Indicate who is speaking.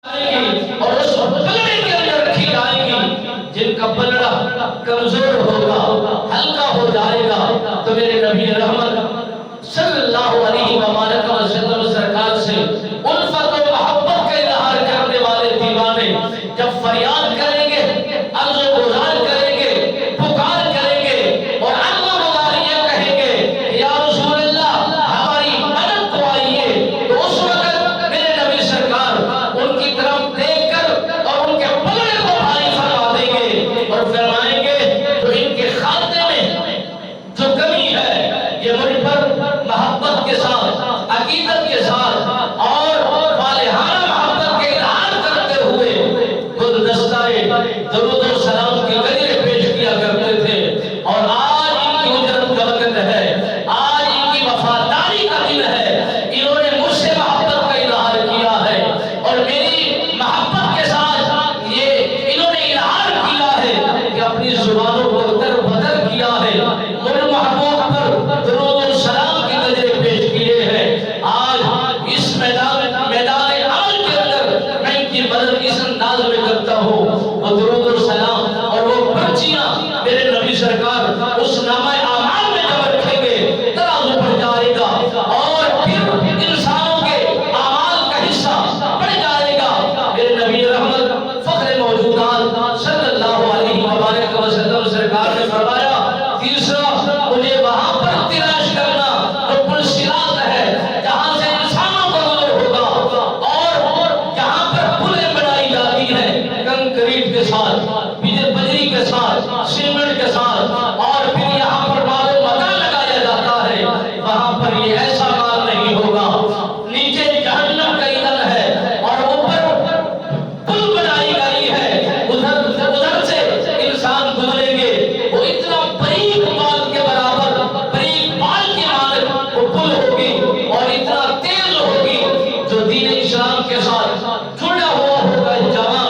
Speaker 1: اور اس پلڑے کے اندر رکھی جائے گی، جن کا پلڑا کمزور ہوگا، ہلکا ہو جائے گا، تو میرے نبی رحمت صلی اللہ علیہ وسلم سرکار سے الفت و محبت کا اظہار کرنے والے دیوانے جب فریاد کریں گے، عرض و گزار کریں گے، پکار کریں گے، اور اللہ مدار یہ کہیں گے کہ یا رسول اللہ ہماری مدد کو آئیے، تو اس وقت میرے نبی سرکار ان کی طرف دیکھ کر اور ان کے پلڑے کو بھاری فرما دیں گے اور فرمائیں گے جو ان کے خاتے میں جو کمی ہے یہ مجھ پر محبت کے ساتھ، عقیدت کے ساتھ اور والہانہ محبت کے اظہار کرتے ہوئے گلدستہ درود و سلام کی گجرے پیش کیا کرتے تھے، اور آج ان کی اجرت کا وقت ہے، آج ان کی وفاداری کا دن ہے، انہوں نے مجھ سے محبت کا اظہار کیا ہے اور میری محبت کے ساتھ یہ انہوں نے اظہار کیا ہے کہ اپنی زبانوں کو در بدر کیا ہے، مجھ محبوب پر درود و سلام کی گجرے پیش کیے ہیں۔ آج اس میدان عمل کے اندر میں ان کی مدد اس انداز میں کرتا ہوں، وہ درود و سلام اور وہ پرچیاں میرے نبی سرکار اس نامہ اعمال میں جب رکھیں گے ترازو پر جائے گا اور پھر انسانوں کے اعمال کا حصہ بڑھ جائے گا۔ میرے نبی رحمت فخر موجودات صلی اللہ علیہ وسلم سرکار نے فرمایا، تیسرا مجھے وہاں پر تلاش کرنا جو پل صراط ہے، جہاں سے انسانوں کا گزر ہوگا اور جہاں پر پلیں بنائی جاتی ہیں کنکریٹ کے ساتھ، بجری کے ساتھ، سیمنٹ کے ساتھ، اور پھر یہاں پر بال و متا لگایا جاتا ہے، وہاں پر یہ ایسا کام نہیں ہوگا۔ نیچے جہنم کا ایندھن ہے اور اوپر پل بنائی گئی ہے، ادھر سے انسان گزریں گے، وہ اتنا باریک بال کے برابر، باریک بال کے مانند وہ پل ہوگی اور اتنا تیز ہوگی، جو دین اسلام کے ساتھ جڑا ہوا ہوگا جوان